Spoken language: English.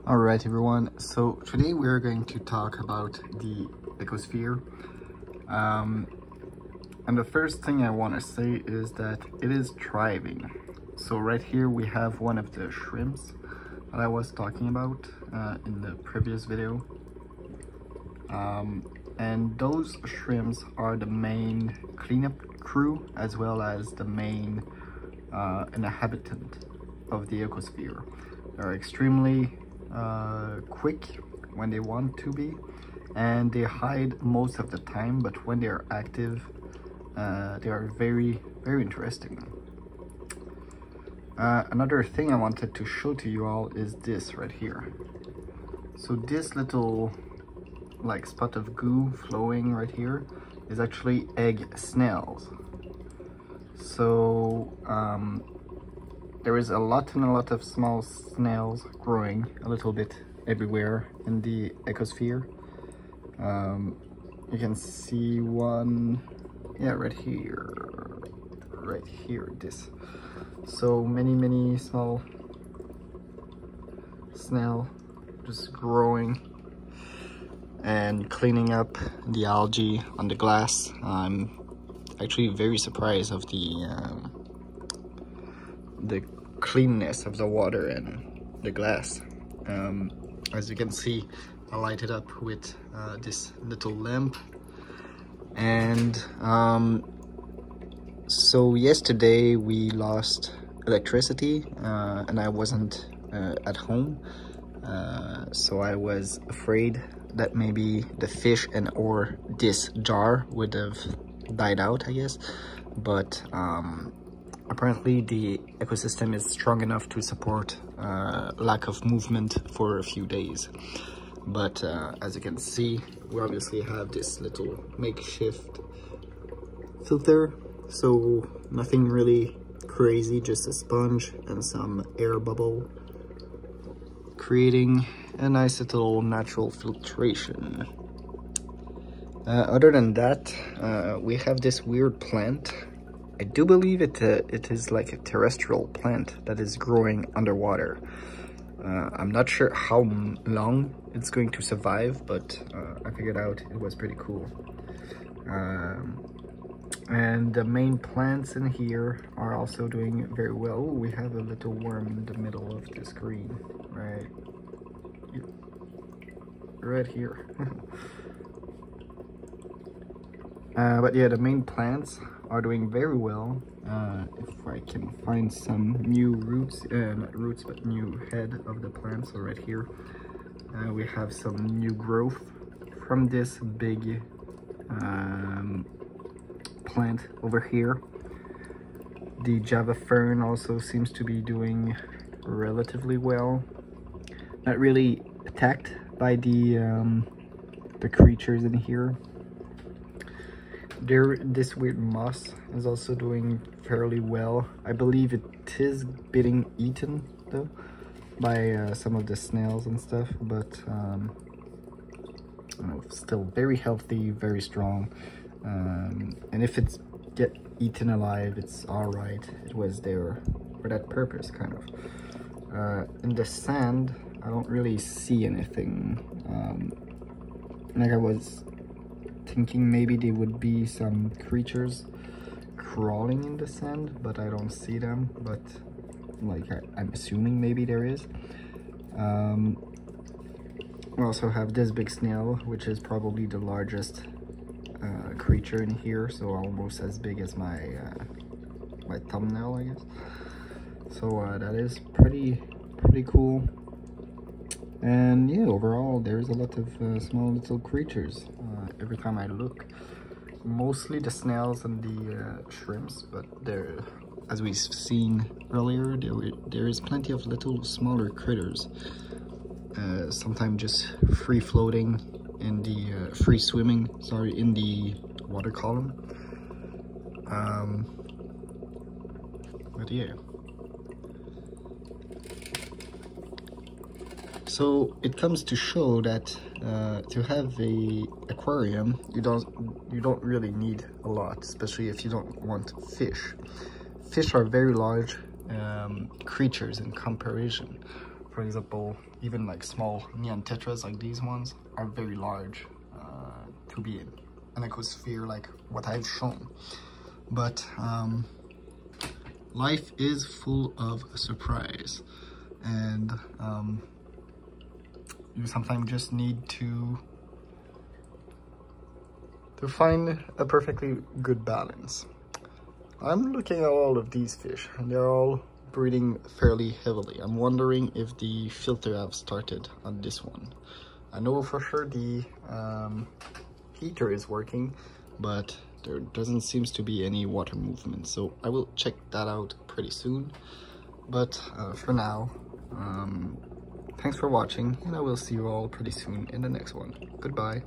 Alright everyone, so today we're going to talk about the ecosphere. And the first thing I want to say is that it is thriving. So right here we have one of the shrimps that I was talking about in the previous video. And those shrimps are the main cleanup crew as well as the main inhabitant of the ecosphere. They're extremely quick when they want to be, and they hide most of the time, but when they are active they are very interesting. Another thing I wanted to show to you all is this right here. So this little like spot of goo flowing right here is actually egg snails. So there is a lot of small snails growing a little bit everywhere in the ecosphere. You can see one, yeah, right here, this. So many small snail just growing and cleaning up the algae on the glass. I'm actually very surprised of the cleanness of the water and the glass. As you can see, I light it up with this little lamp. And so yesterday we lost electricity and I wasn't at home, so I was afraid that maybe the fish and or this jar would have died out, I guess. But apparently the ecosystem is strong enough to support lack of movement for a few days. But as you can see, we obviously have this little makeshift filter, so nothing really crazy, just a sponge and some air bubble, creating a nice little natural filtration. Other than that, we have this weird plant. I do believe it is like a terrestrial plant that is growing underwater. I'm not sure how long it's going to survive, but I figured out it was pretty cool. And the main plants in here are also doing very well. We have a little worm in the middle of the screen, right here. But yeah, the main plants are doing very well. If I can find some new roots, not roots, but new head of the plant. So right here, we have some new growth from this big plant over here. The Java fern also seems to be doing relatively well. Not really attacked by the creatures in here. This weird moss is also doing fairly well. I believe it is being eaten though by some of the snails and stuff, but still very healthy, very strong. And if it's get eaten alive, it's all right. It was there for that purpose, kind of. In the sand, I don't really see anything. Like I was thinking maybe there would be some creatures crawling in the sand, but I don't see them. But like I'm assuming maybe there is. We also have this big snail, which is probably the largest creature in here, so almost as big as my my thumbnail, I guess. So that is pretty cool. And yeah, overall there's a lot of small little creatures every time I look. Mostly the snails and the shrimps, but there, as we've seen earlier, there is plenty of little smaller critters, sometimes just free floating in the free swimming, sorry, in the water column. But yeah, so it comes to show that to have a aquarium, you don't really need a lot, especially if you don't want fish. Fish are very large creatures in comparison. for example, even like small neon tetras like these ones are very large to be in an ecosphere like what I've shown. But life is full of surprise, and you sometimes just need to find a perfectly good balance. I'm looking at all of these fish and they're all breathing fairly heavily. I'm wondering if the filter have started on this one. I know for sure the heater is working, but there doesn't seem to be any water movement, so I will check that out pretty soon. But for now, thanks for watching, and I will see you all pretty soon in the next one. Goodbye.